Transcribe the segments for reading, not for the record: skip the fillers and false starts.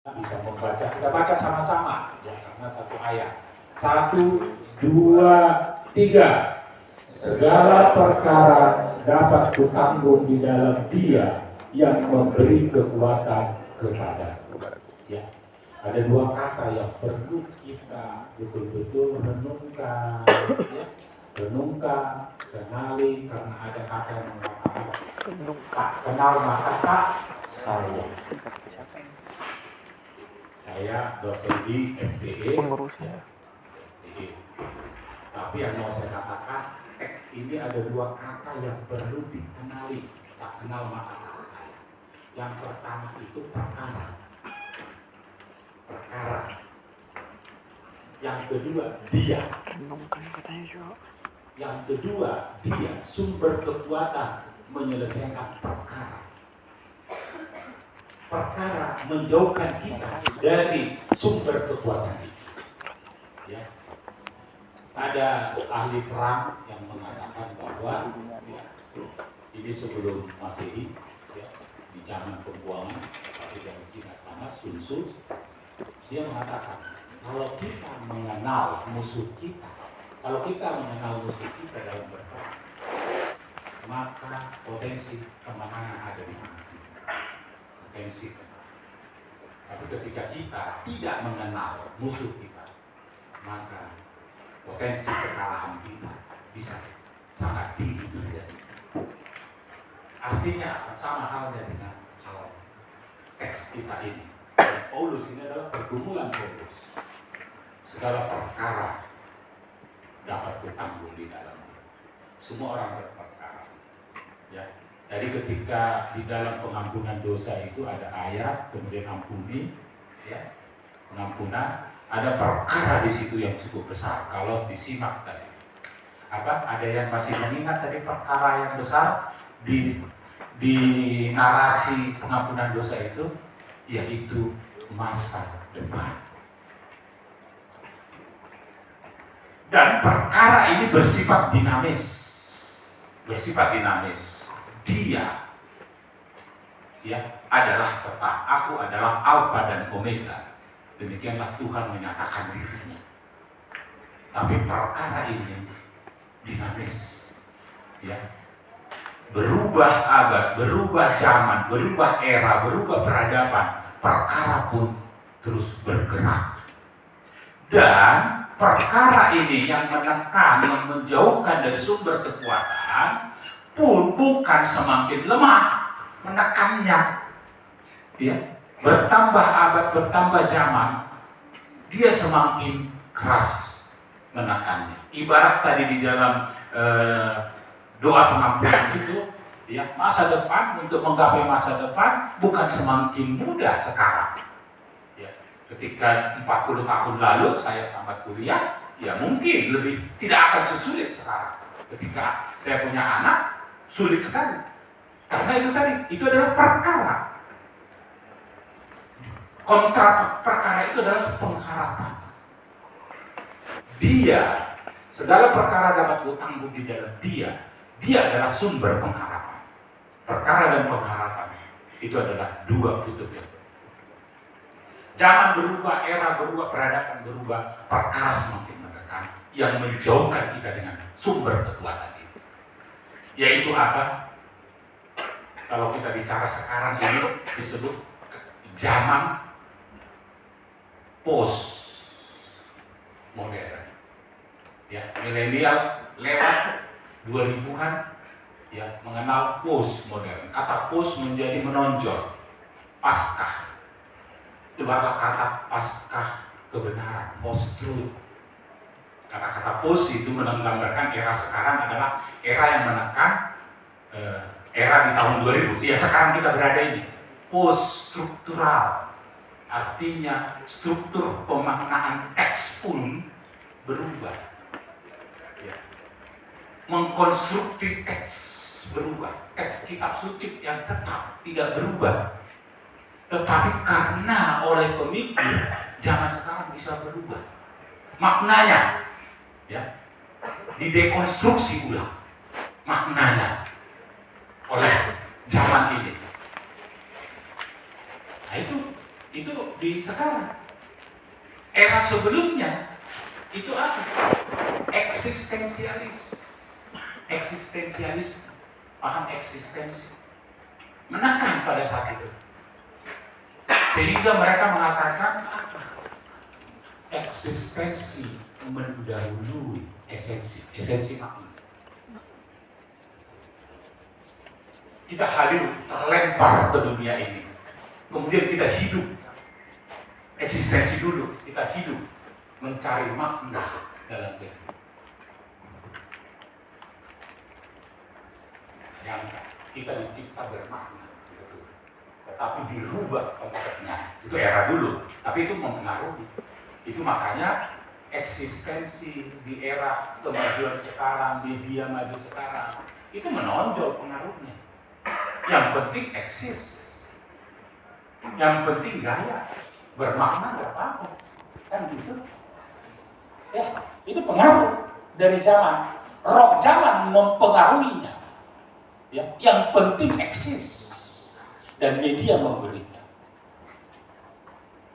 bisa membaca, kita baca sama-sama ya, karena satu ayat. 1, 2, 3. Segala perkara dapat kutanggung di dalam Dia yang memberi kekuatan kepadaku. Ya, ada dua kata yang perlu kita betul-betul renungkan, ya. Renungkan, kenali, karena ada kata yang mengatakan tak kenal maka tak sayang. Saya dosen di FPE, pengurusan ya, FPE. Tapi yang mau saya katakan, teks ini ada dua kata yang perlu dikenali. Tak kenal maka tak sayang. Yang pertama itu perkara. Perkara. Yang kedua dia. renungkan katanya juga. Yang kedua dia, sumber kekuatan menyelesaikan perkara. Perkara menjauhkan kita dari sumber kekuatan itu. Ya. Ada ahli perang yang mengatakan bahwa ya, ini sebelum Masehi, ya, di zaman pembuangan, tapi dari Cina sana, Sun Tzu, dia mengatakan kalau kita mengenal musuh kita, dalam berperang, maka potensi kemenangan ada di mana kita. Potensi kemenangan. Tapi ketika kita tidak mengenal musuh kita, maka potensi kekalahan kita bisa sangat tinggi terjadi. Artinya sama halnya dengan hal teks kita ini. Dan Paulus ini adalah pergumulan Paulus. Segala perkara dapat ditanggung di dalamnya. Semua orang berperkara. Ya. Jadi ketika di dalam pengampunan dosa itu ada ayat, kemudian ampuni, ya, pengampunan. Ada perkara di situ yang cukup besar. Kalau disimak tadi, ada yang masih mengingat tadi perkara yang besar di narasi pengampunan dosa itu, yaitu masa depan. Dan perkara ini bersifat dinamis. Dia, ya, adalah tetap. Aku adalah Alfa dan Omega. Demikianlah Tuhan menyatakan dirinya. Tapi perkara ini dinamis, ya, berubah abad, berubah zaman, berubah era, berubah peradaban. Perkara pun terus bergerak. Dan perkara ini yang menekan, yang menjauhkan dari sumber kekuatan pun bukan semakin lemah menekannya, ya. Bertambah abad, bertambah zaman, dia semakin keras menekannya. Ibarat tadi di dalam doa pengampunan itu, ya, masa depan, untuk menggapai masa depan bukan semakin mudah sekarang. Ya, ketika 40 tahun lalu saya tamat kuliah, ya mungkin tidak akan sesulit sekarang. Ketika saya punya anak, sulit sekali. Karena itu tadi, itu adalah perkara. Kontra perkara itu adalah pengharapan. Dia, segala perkara dapat kutanggung di dalam Dia. Dia adalah sumber pengharapan. Perkara dan pengharapan itu adalah dua kutub. Zaman berubah, era berubah, peradaban berubah, perkara semakin menekan, yang menjauhkan kita dengan sumber kekuatan itu. Yaitu apa? Kalau kita bicara sekarang ini disebut zaman post modern. Ya, milenial lewat 2000-an, ya, mengenal post modern. Kata post menjadi menonjol. Pasca. Ibaratlah kata pasca kebenaran, post truth. Kata-kata post itu menggambarkan era sekarang adalah era yang menekan era di tahun 2000. Ya, sekarang kita berada ini post struktural. Artinya struktur pemaknaan teks pun berubah. Ya. Mengkonstruksi teks berubah. Teks kitab suci yang tetap tidak berubah. Tetapi karena oleh pemikir zaman sekarang bisa berubah. Maknanya, ya, didekonstruksi ulang. Maknanya oleh zaman ini. Nah, itu Itu di sekarang. Era sebelumnya itu apa? Eksistensialis, paham eksistensi, menekan pada saat itu, sehingga mereka mengatakan apa? Eksistensi mendahului esensi makna. Kita hadir terlempar ke dunia ini, kemudian kita hidup eksistensi dulu, kita hidup mencari makna dalam kehidupan. Bayangkan, kita dicipta bermakna, tetapi dirubah konsepnya. Itu era dulu, tapi itu mempengaruhi. Itu makanya eksistensi di era kemajuan sekarang, media maju sekarang, itu menonjol pengaruhnya. Yang penting eksis, yang penting gaya, bermakna nggak apa-apa, kan gitu. Ya, itu pengaruh dari zaman. Roh zaman mempengaruhinya. Ya, yang penting eksis dan media memberikan.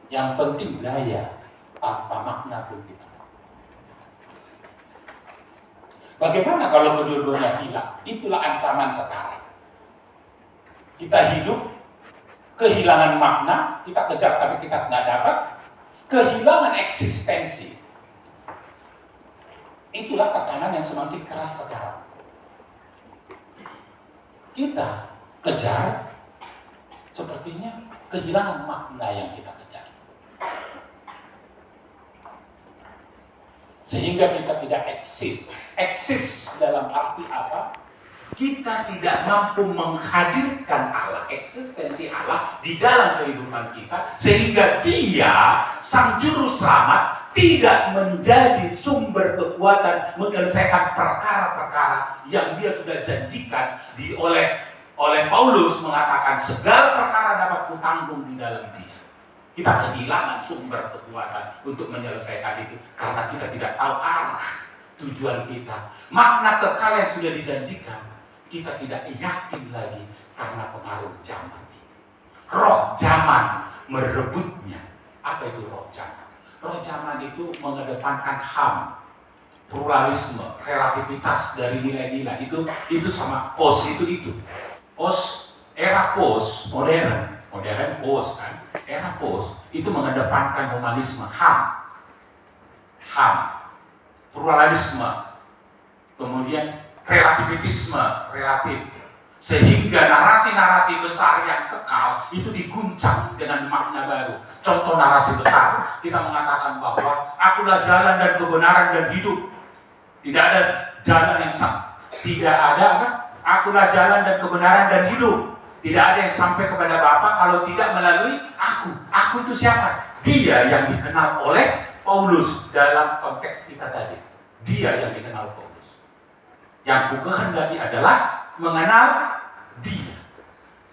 Yang penting gaya, tanpa makna pun tidak. Bagaimana kalau kedua-duanya hilang? Itulah ancaman sekarang. Kita hidup kehilangan makna, kita kejar tapi kita tidak dapat, kehilangan eksistensi. Itulah tekanan yang semakin keras sekarang. Kita kejar, sepertinya kehilangan makna yang kita kejar. Sehingga kita tidak eksis. Eksis dalam arti apa? Kita tidak mampu menghadirkan Allah, eksistensi Allah di dalam kehidupan kita, sehingga Dia, Sang Juru Selamat, tidak menjadi sumber kekuatan menyelesaikan perkara-perkara yang Dia sudah janjikan oleh Paulus mengatakan segala perkara dapat kutanggung di dalam Dia. Kita kehilangan sumber kekuatan untuk menyelesaikan itu karena kita tidak tahu arah tujuan kita. Makna kekal yang sudah dijanjikan, kita tidak yakin lagi karena pengaruh zaman. Roh zaman merebutnya. Apa itu roh zaman? Roh zaman itu mengedepankan HAM, pluralisme, relativitas dari nilai-nilai. Itu sama pos itu. Pos, era pos, modern pos kan. Era pos itu mengedepankan humanisme, HAM, pluralisme, kemudian relativitisme, relatif, sehingga narasi-narasi besar yang kekal itu diguncang dengan makna baru. Contoh narasi besar, kita mengatakan bahwa akulah jalan dan kebenaran dan hidup. Tidak ada jalan yang sama. Tidak ada apa? Akulah jalan dan kebenaran dan hidup. Tidak ada yang sampai kepada Bapa kalau tidak melalui aku. Aku itu siapa? Dia yang dikenal oleh Paulus dalam konteks kita tadi. Dia yang dikenal Paulus. Yang kukehendaki adalah mengenal Dia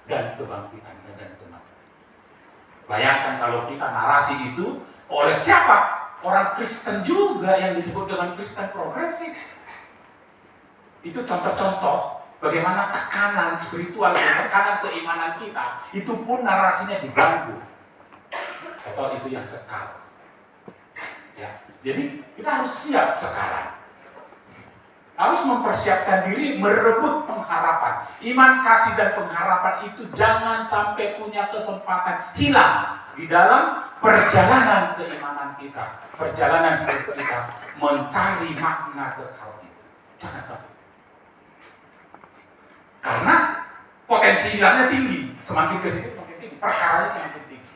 dan kebangkitannya dan kematian. Bayangkan kalau kita narasi itu oleh siapa? Orang Kristen juga yang disebut dengan Kristen progresif. Itu contoh-contoh bagaimana tekanan spiritual dan tekanan keimanan kita itu pun narasinya diganggu. Atau itu yang kekal. Ya, jadi kita harus siap sekarang. Harus mempersiapkan diri merebut pengharapan. Iman, kasih, dan pengharapan itu jangan sampai punya kesempatan hilang di dalam perjalanan keimanan kita, perjalanan hidup kita mencari makna kekal itu. Jangan sampai. Karena potensi hilangnya tinggi, semakin ke situ semakin tinggi, perkaranya semakin tinggi.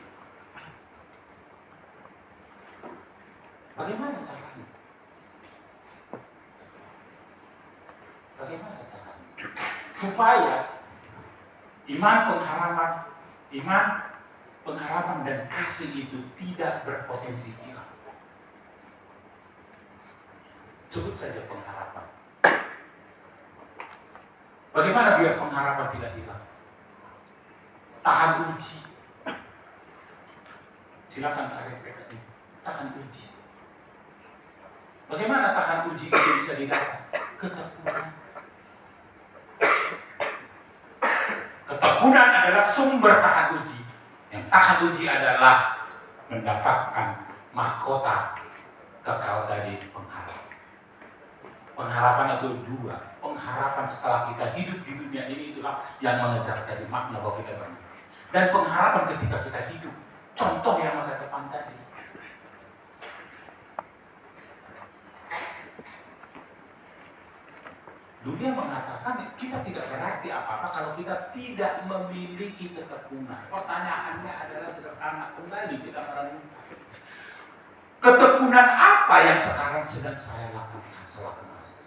Bagaimana caranya? Bagaimana caranya? Supaya iman, pengharapan dan kasih itu tidak berpotensi hilang. Sebut saja pengharapan. Bagaimana biar pengharapan tidak hilang? Tahan uji. Silakan cari teksnya. Tahan uji. Bagaimana tahan uji itu bisa didapat? Ketekunan. Ketekunan adalah sumber tahan uji. Yang tahan uji adalah mendapatkan mahkota kekal dari pengharapan. Pengharapan itu dua. Pengharapan setelah kita hidup di dunia ini itulah yang mengejar dari makna bahwa kita bernama. Dan pengharapan ketika kita hidup. Contoh yang masa depan tadi. Dunia mengatakan kita tidak berarti apa-apa kalau kita tidak memiliki ketekunan. Pertanyaannya adalah sederhana kembali kita merenungkan. Ketekunan apa yang sekarang sedang saya lakukan selaku mahasiswa?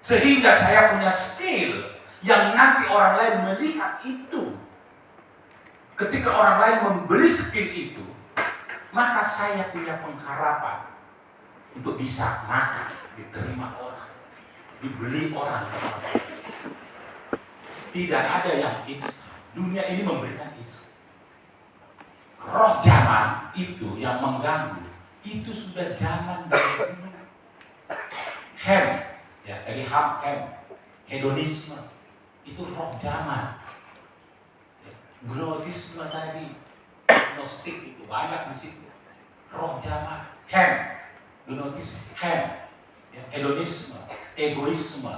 Sehingga saya punya skill yang nanti orang lain melihat itu. Ketika orang lain membeli skill itu, maka saya punya pengharapan untuk bisa makan, diterima orang, dibeli orang. Tidak ada yang instan. Dunia ini memberikan instan. Roh zaman itu yang mengganggu, itu sudah zaman dari dulu. Hem, ya tadi hedonisme, itu roh zaman. Gnotisme tadi, gnostik itu banyak di situ. Roh zaman, gnotisme, ya, hedonisme, egoisme,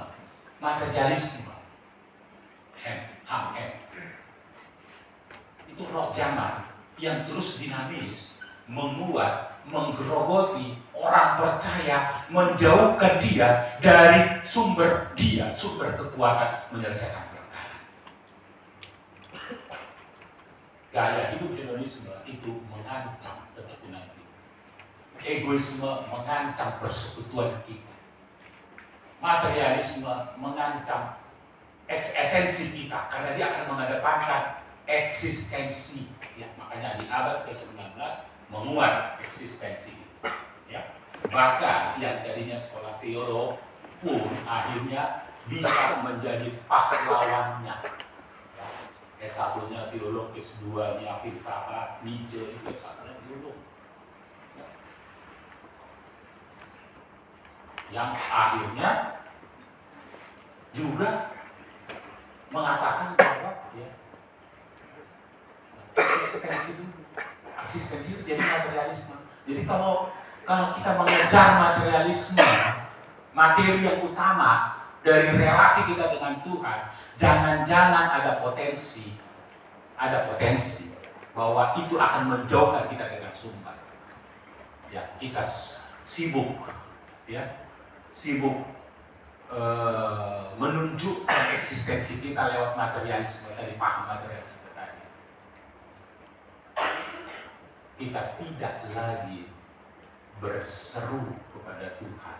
materialisme, itu roh zaman yang terus dinamis, menguat, menggerogoti orang percaya, menjauhkan dia dari sumber kekuatan menyelesaikan perkara. Gaya hidup hedonisme itu mengancam ketekunan kita. Egoisme mengancam persekutuan kita. Materialisme mengancam esensi kita karena dia akan mengedepankan eksistensi. Ya, makanya di abad ke-19 menguat eksistensi itu. Ya. Bahkan yang tadinya sekolah teolog pun akhirnya bisa menjadi pahlawannya. Ya. S1-nya teolog, S2-nya filsafat, Nietzsche itu S1-nya teolog. Ya. Yang akhirnya juga mengatakan bahwa ya, eksistensi itu jadi materialisme. Jadi kalau kita mengejar materialisme, materi yang utama dari relasi kita dengan Tuhan, jangan-jangan ada potensi bahwa itu akan menjauhkan kita dengan sumber. Ya, kita sibuk menunjukkan eksistensi kita lewat materialisme tadi, paham materialisme tadi. Kita tidak lagi berseru kepada Tuhan,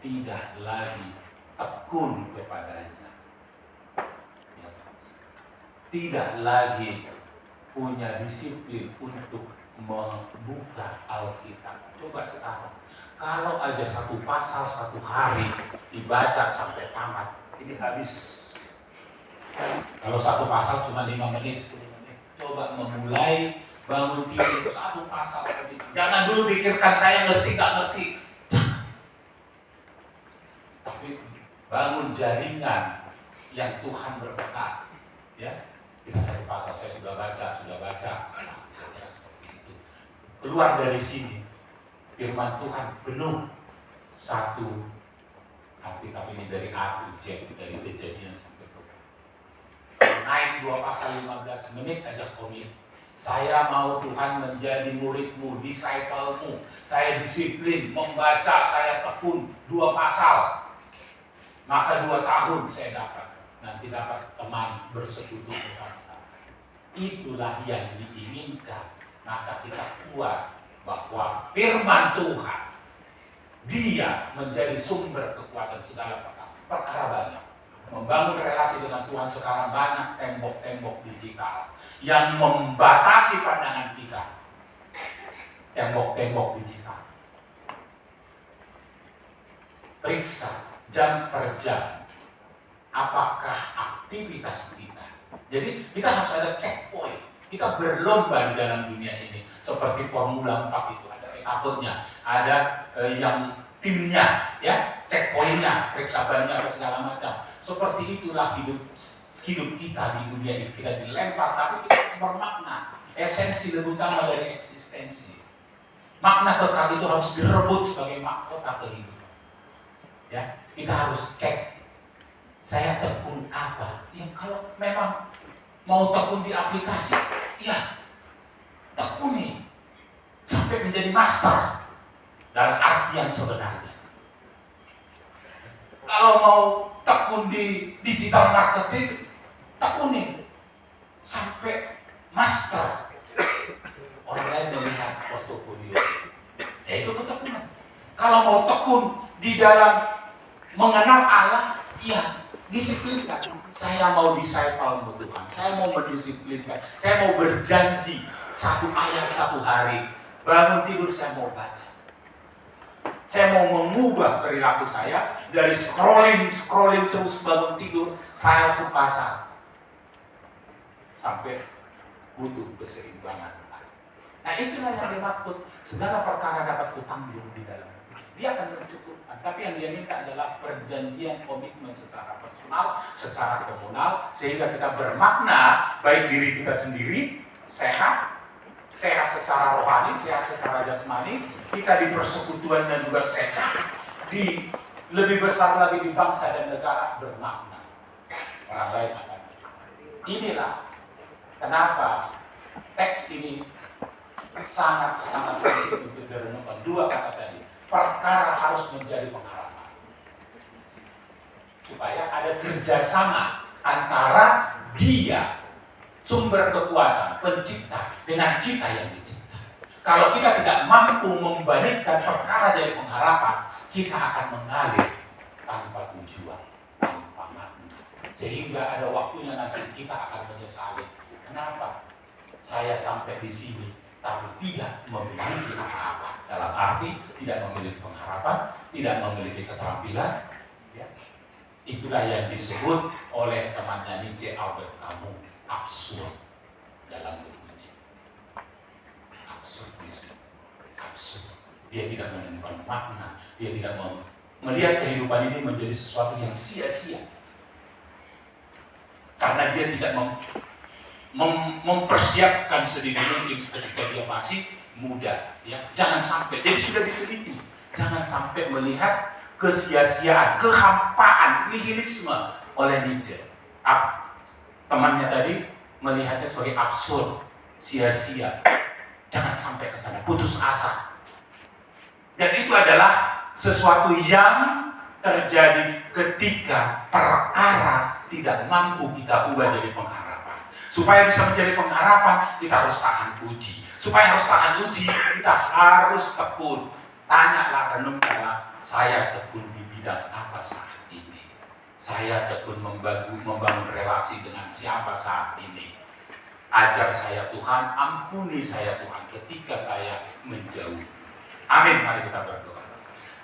tidak lagi tekun kepadanya, ya. Tidak lagi punya disiplin untuk membuka Alkitab. Coba sekarang, kalau aja satu pasal satu hari dibaca sampai tamat, ini habis. Kalau satu pasal cuma 5 menit, 10 menit, coba memulai bangun tidur satu pasal. Jangan dulu pikirkan saya ngerti gak ngerti. Tapi bangun jaringan yang Tuhan berkenan. Ya, kita satu pasal saya sudah baca. Nah, seperti itu. Keluar dari sini, firman Tuhan penuh satu hati, tapi ini dari A to Z, dari Kejadian sampai Tuhan. Naik 2 pasal 15 menit aja komit. Saya mau Tuhan menjadi muridmu, disciple-mu. Saya disiplin, membaca, saya tekun 2 pasal. Maka 2 tahun saya dapat. Nanti dapat teman bersekutu bersama-sama. Itulah yang diinginkan. Maka kita kuat bahwa firman Tuhan, dia menjadi sumber kekuatan segala perkara banyak. Membangun relasi dengan Tuhan sekarang banyak tembok-tembok digital yang membatasi pandangan kita. Tembok-tembok digital. Periksa jam per jam apakah aktivitas kita. Jadi kita harus ada checkpoint. Kita berlomba di dalam dunia ini. Seperti Formula 4 itu ada etappenya, ada yang timnya, ya, checkpointnya, periksa bannya, apa segala macam. Seperti itulah hidup kita di dunia ini. Kita dilempar, tapi kita bermakna. Esensi lebih utama dari eksistensi. Makna kekal itu harus direbut sebagai mahkota kehidupan. Ya, kita harus cek. Saya tekun apa? Ya kalau memang mau tekun di aplikasi, ya tekuni sampai menjadi master dalam artian sebenarnya. Kalau mau tekun di digital marketing, tekuni sampai master. Orang lain melihat portofolio, itu ketekunan. Kalau mau tekun di dalam mengenal Allah, iya, disiplinkan. Saya mau disciple Tuhan, saya mau mendisiplinkan, saya mau berjanji 1 ayat 1 hari. Bangun tidur saya mau baca. Saya mau mengubah perilaku saya dari scrolling terus bangun tidur, saya ke pasar sampai butuh keseimbangan. Nah itulah yang dimaksud, segala perkara dapat kutanggung di dalam. Dia akan mencukupkan, tapi yang dia minta adalah perjanjian komitmen secara personal, secara komunal, sehingga kita bermakna baik diri kita sendiri sehat secara rohani, sehat secara jasmani, kita di persekutuan dan juga sehat, di lebih besar lagi di bangsa dan negara bermakna. Orang lain akan. Inilah kenapa teks ini sangat-sangat penting untuk direnungkan. 2 kata tadi, perkara harus menjadi pengharapan. Supaya ada kerjasama antara Dia, sumber kekuatan, pencipta, dengan kita yang dicipta. Kalau kita tidak mampu membalikkan perkara jadi pengharapan, kita akan mengalir tanpa tujuan, tanpa makna. Sehingga ada waktunya nanti kita akan menyesali. Kenapa saya sampai di sini tapi tidak memiliki apa-apa? Dalam arti tidak memiliki pengharapan, tidak memiliki keterampilan. Ya. Itulah yang disebut oleh temannya Nietzsche, Albert Camus, absurd dalam buku ini. Absurdisme. Absurd. Dia tidak menemukan makna. Dia tidak melihat kehidupan ini menjadi sesuatu yang sia-sia. Karena dia tidak mempersiapkan sedini mungkin ketika dia masih muda. Ya. Jangan sampai, jadi sudah diteliti. Jangan sampai melihat kesia-siaan, kehampaan, nihilisme oleh Nietzsche. Temannya tadi melihatnya sebagai absurd, sia-sia. Jangan sampai ke sana, putus asa. Dan itu adalah sesuatu yang terjadi ketika perkara tidak mampu kita ubah jadi pengharapan. Supaya bisa menjadi pengharapan, kita harus tahan uji. Supaya harus tahan uji, kita harus tekun. Tanyalah, renungkanlah, saya tekun di bidang apa saat ini? Saya tekun membangun relasi dengan siapa saat ini? Ajar saya Tuhan, ampuni saya Tuhan ketika saya menjauh. Amin, mari kita berdoa.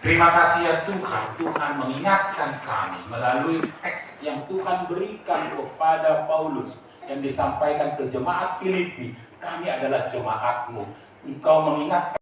Terima kasih ya Tuhan, Tuhan mengingatkan kami melalui teks yang Tuhan berikan kepada Paulus yang disampaikan ke jemaat Filipi. Kami adalah jemaat-Mu. Engkau mengingatkan